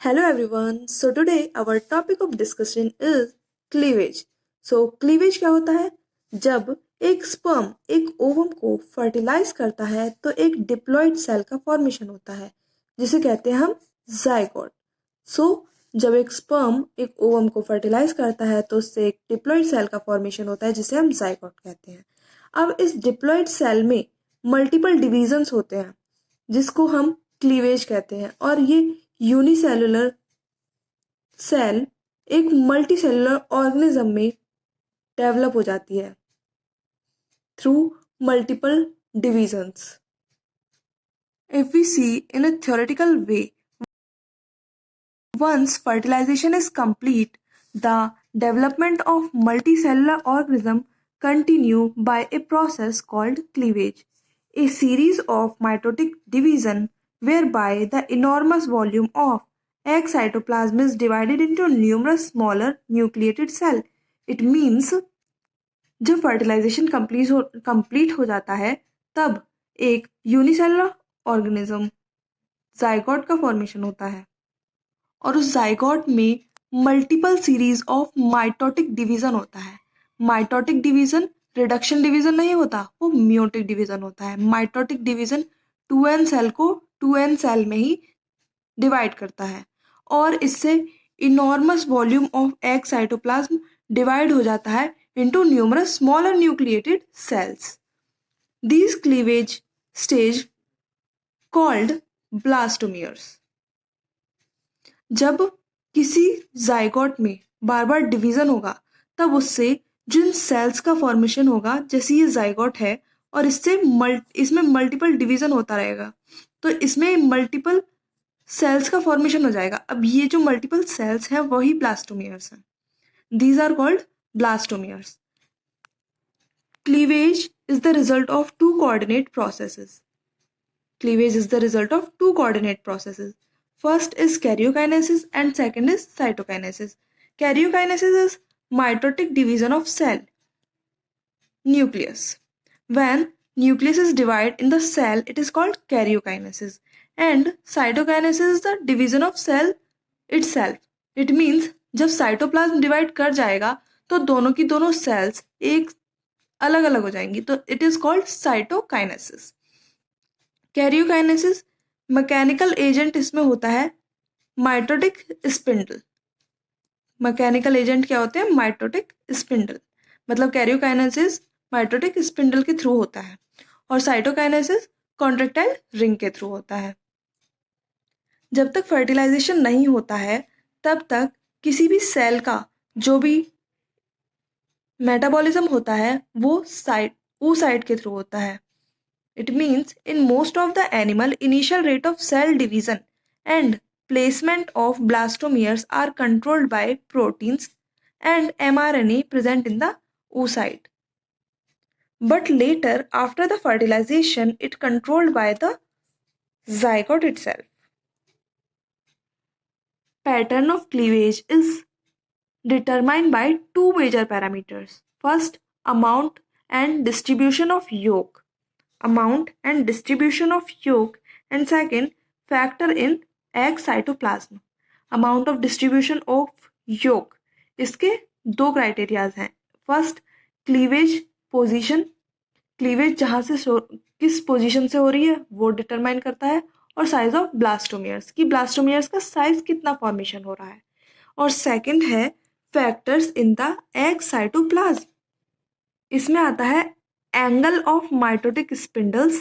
Hello everyone. So today our topic of discussion is cleavage. So cleavage क्या होता है? जब एक स्पर्म एक ओवम को फर्टिलाइज करता है तो एक डिप्लॉइड सेल का फॉर्मेशन होता है जिसे कहते हैं हम जाइगोट. सो जब एक स्पर्म एक ओवम को फर्टिलाइज करता है तो उससे एक डिप्लॉइड सेल का फॉर्मेशन होता है जिसे हम जाइगोट कहते हैं. अब इस डिप्लॉइड सेल में मल्टीपल डिविजन्स होते हैं जिसको हम क्लीवेज कहते हैं और ये यूनिसेलुलर सेल एक मल्टी सेलुलर ऑर्गेनिज्म में डेवलप हो जाती है through multiple divisions. If we see in a theoretical way, once fertilization is complete, the development of multicellular organism continue by a process called cleavage, a series of mitotic division whereby the enormous volume of egg cytoplasm is divided into numerous smaller nucleated cell. It means जब fertilisation complete हो जाता है तब एक unicellular organism zygote का formation होता है और उस जाइगोट में multiple series of mitotic division होता है. माइटोटिक डिवीजन रिडक्शन डिवीजन नहीं होता, वो मियोटिक डिवीजन होता है. माइटोटिक डिवीजन 2n सेल को 2n सेल में ही डिवाइड करता है और इससे enormous volume of egg cytoplasm divide हो जाता है into numerous smaller nucleated cells. These cleavage stage called blastomeres. जब किसी जाइगोट में बार बार डिवीजन होगा तब उससे जिन सेल्स का फॉर्मेशन होगा, जैसे ये जाइगोट है और इसमें मल्टीपल डिवीजन होता रहेगा तो इसमें मल्टीपल सेल्स का फॉर्मेशन हो जाएगा. अब ये जो मल्टीपल सेल्स हैं वही ब्लास्टोमियर्स हैं. These are called blastomeres. Cleavage is the result of two coordinate processes. Cleavage is the result of two coordinate processes. First is karyokinesis and second is cytokinesis. Karyokinesis is mitotic division of cell nucleus. When nucleus is divided in the cell, it is called karyokinesis. And cytokinesis is the division of cell itself. It means जब cytoplasm divide कर जाएगा तो दोनों की दोनों sales एक अलग अलग हो जाएंगी तो it is called cytokinesis. Karyokinesis mechanical agent इसमें होता है माइटोटिक स्पिंडल. मैकेनिकल एजेंट क्या होते हैं? Mitotic spindle. मतलब कैरियोकाइनेसिस माइटोटिक स्पिंडल के थ्रू होता है और साइटोकाइनेसिस कॉन्ट्रैक्टाइल रिंग के थ्रू होता है. जब तक फर्टिलाइजेशन नहीं होता है तब तक किसी भी सेल का जो भी मेटाबॉलिज्म होता है वो oocyte के थ्रू होता है. It means in most of the animal initial rate of cell division and placement of blastomeres are controlled by proteins and mRNA present in the oocyte. But later, after the fertilization, it controlled by the zygote itself. Pattern of cleavage is determined by two major parameters. First, amount and distribution of yolk. Amount and distribution of yolk. And second, factor in egg cytoplasm. Amount of distribution of yolk. इसके दो criterias हैं. First, cleavage position. Cleavage जहाँ से किस position से हो रही है वो डिटरमाइन करता है. और साइज ऑफ ब्लास्टोमियर्स कि ब्लास्टोमियर्स का साइज कितना फॉर्मेशन हो रहा है. और सेकंड है factors in the egg cytoplasm. इसमें आता है एंगल ऑफ माइटोटिक स्पिंडल्स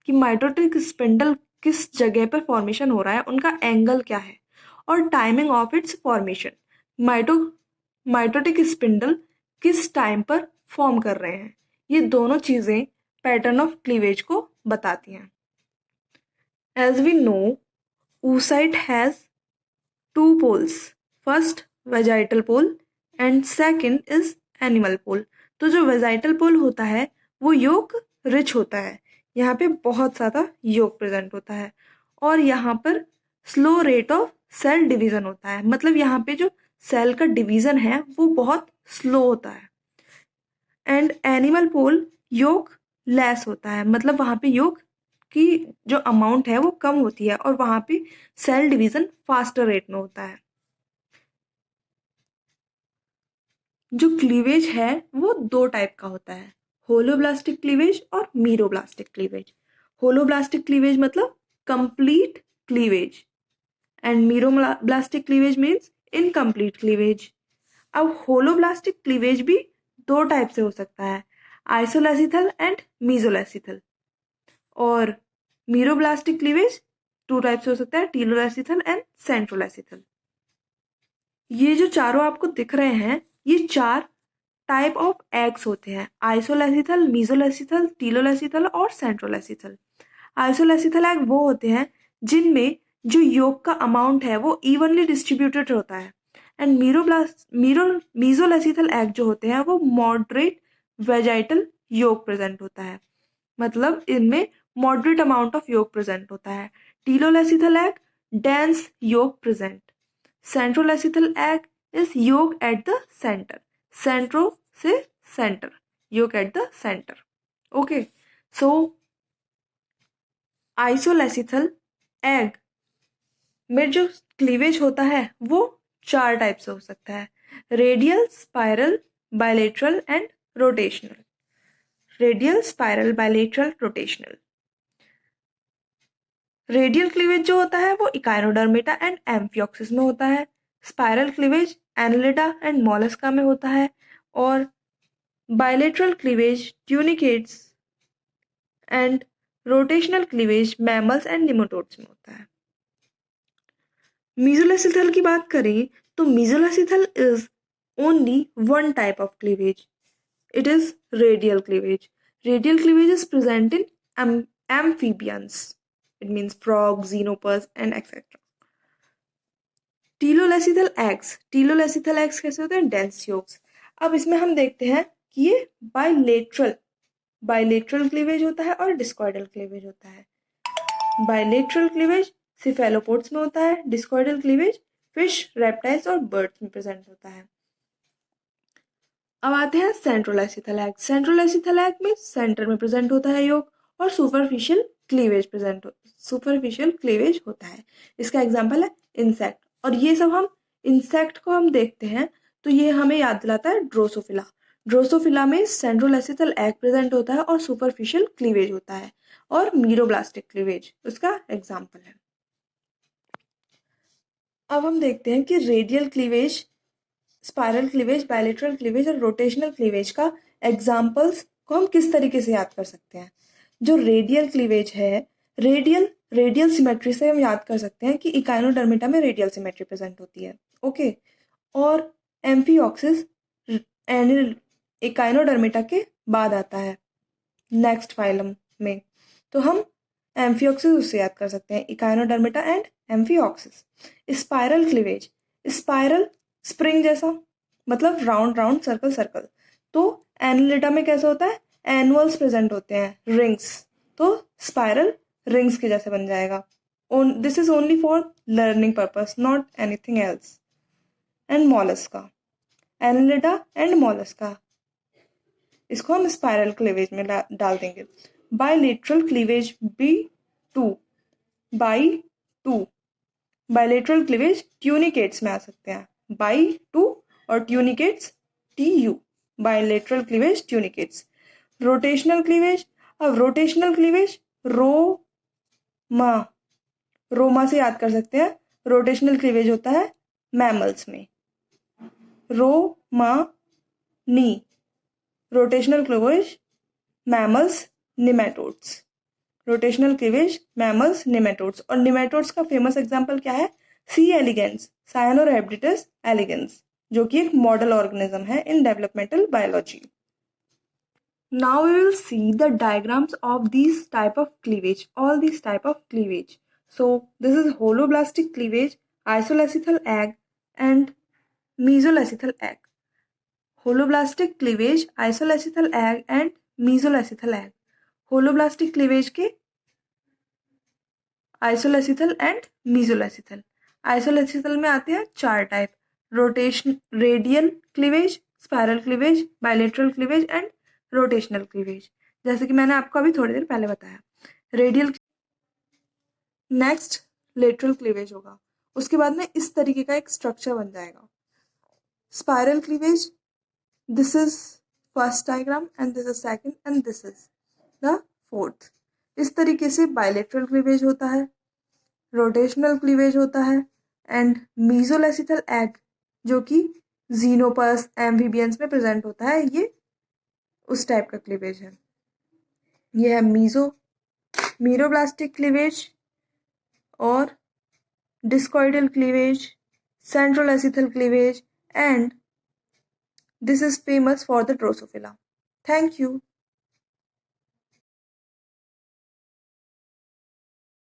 कि माइटोटिक स्पिंडल किस जगह पर फॉर्मेशन हो रहा है, उनका एंगल क्या है, और timing of its formation. Mitotic spindle किस टाइम पर फॉर्म कर रहे हैं, ये दोनों चीजें पैटर्न ऑफ क्लीवेज को बताती हैं. As we know, oocyte has two poles. First, vegetal pole and second is animal pole. तो जो वेजाइटल पोल होता है वो योक रिच होता है. यहाँ पे बहुत ज़्यादा योक प्रेजेंट होता है और यहाँ पर slow rate of cell division होता है. मतलब यहाँ पे जो सेल का डिवीजन है वो बहुत स्लो होता है. And animal pole yolk less होता है, मतलब वहाँ पे योक की जो अमाउंट है वो कम होती है और वहां पे सेल डिवीजन फास्टर रेट में होता है। जो क्लीवेज है वो दो टाइप का होता है, होलोब्लास्टिक क्लीवेज और मीरोब्लास्टिक क्लीवेज। होलोब्लास्टिक क्लीवेज मतलब complete cleavage and meroblastic cleavage means incomplete cleavage. अब होलोब्लास्टिक क्लीवेज भी दो टाइप से हो सकता है, आइसोलेसिथल एंड मीजोलेसिथल। और मीरोब्लास्टिक क्लीवेज टू टाइप से हो सकता है, टीलोलेसिथल एंड सेंट्रोलेसिथल। ये जो चारों आपको दिख रहे हैं ये चार टाइप ऑफ एग्स होते हैं, आइसोलेसिथल, मीजोलेसिथल, टीलोलेसिथल और सेंट्रोलेसिथल। आइसोलेसिथल एग वो होते हैं जिनमें जो योग का अमाउंट है वो इवनली डिस्ट्रीब्यूटेड होता है। एंड मीजोलेसिथल एग जो होते हैं वो मॉडरेट वेजाइटल योग प्रेजेंट होता है, मतलब इनमें moderate amount of yolk present होता है। Telolecithal egg dense yolk present. Centrolecithal egg is yolk at the centre, centro से centre, yolk at the centre. Okay, so isolecithal egg में जो क्लीवेज होता है वो चार टाइप से हो सकता है, radial, spiral, bilateral and rotational. Radial, spiral, bilateral, rotational. Radial cleavage जो होता है वो इकाइनोडर्मेटा एंड एम्फियोक्सिस में होता है, spiral cleavage Annelida and Mollusca में होता है, और bilateral cleavage tunicates and rotational cleavage mammals and nematodes में होता है। मीजोलेसिथल की बात करें तो mesolecithal is only one type of cleavage, it is radial cleavage. Radial cleavage is present in amphibians, it means frogs, xenopus and etc. Telolecithal eggs कैसे होते हैं, डेंस योग्स। अब इसमें हम देखते हैं कि ये बायलेटरल क्लीवेज होता है और डिस्कॉइडल क्लीवेज होता है। बायलेटरल क्लीवेज सिफेलोपोड्स में होता है, डिस्कॉइडल क्लीवेज फिश, रेप्टाइल्स और बर्ड्स में प्रेजेंट होता है। अब आते हैं सेंट्रोलेसिथल एग। सेंट्रोलेसिथल एग में सेंटर में प्रेजेंट होता है योग और सुपरफिशियल क्लीवेज होता है। इसका एग्जांपल है इंसेक्ट, और ये सब हम इंसेक्ट को हम देखते हैं तो ये हमें याद दिलाता है ड्रोसोफिला। ड्रोसोफिला में सेंट्रोलेसिथल एग प्रेजेंट होता है और सुपरफिशियल क्लीवेज होता है, और मीरोब्लास्टिक क्लीवेज उसका एग्जाम्पल है। अब हम देखते हैं कि radial cleavage, spiral cleavage, bilateral cleavage और रोटेशनल क्लीवेज का एग्जाम्पल्स को हम किस तरीके से याद कर सकते हैं। जो रेडियल क्लीवेज है, रेडियल सिमेट्री से हम याद कर सकते हैं कि इकाइनोडर्मेटा में रेडियल सिमेट्री प्रेजेंट होती है। ओके, और एम्फियोक्सिस इकाइनोडर्मेटा के बाद आता है नेक्स्ट फाइलम में, तो हम एम्फियोक्सिस उससे याद कर सकते हैं, Echinodermata and amphioxus. Spiral cleavage, spiral spring जैसा, मतलब राउंड राउंड, सर्कल सर्कल। तो एनालिडा में कैसा होता है, एनुअल्स प्रेजेंट होते हैं, रिंग्स, तो स्पाइरल रिंग्स के जैसे बन जाएगा। This is only for learning purpose, not anything else. And Mollusca, Annelida and Mollusca, इसको हम स्पाइरल क्लीवेज में डाल देंगे। Bilateral cleavage B2, bilateral cleavage tunicates में आ सकते हैं, बाई2 और tunicates TU, bilateral cleavage tunicates. Rotational cleavage, अब रोटेशनल क्लीवेज रोमा से याद कर सकते हैं, रोटेशनल क्लीवेज होता है मैमल्स में, नी, rotational cleavage mammals, nematodes, rotational cleavage mammals, nematodes. और निमेटोड्स का फेमस एग्जांपल क्या है, सी एलिगेंस, सायनोरैप्टिडस एलिगेंस, जो कि एक मॉडल ऑर्गेनिज्म है इन developmental biology. Now we will see the diagrams of these type of cleavage, all these type of cleavage. So this is holoblastic cleavage, isolecythal egg and mesolecythal egg. Holoblastic cleavage, isolecythal egg and mesolecythal egg. Holoblastic cleavage के आइसोलेसिथल and मीजोलेसिथल। आइसोलेसिथल में आते हैं चार type, rotation, radial cleavage, spiral cleavage, bilateral cleavage and rotational cleavage. जैसे कि मैंने आपको अभी थोड़ी देर पहले बताया, रेडियल नेक्स्ट लेटरल क्लीवेज होगा, उसके बाद में इस तरीके का एक स्ट्रक्चर बन जाएगा। Spiral cleavage, this is first diagram and this is second and this is the fourth. इस तरीके से बायलेटरल क्लीवेज होता है, रोटेशनल क्लीवेज होता है, एंड मीजोलेसिथल एग जो कि जीनोपस एम्फीबियंस में प्रेजेंट होता है, ये उस टाइप का क्लीवेज है। ये है मीरोब्लास्टिक क्लीवेज और discoidal cleavage, centrolecithal cleavage, and this is famous for the Drosophila. Thank you.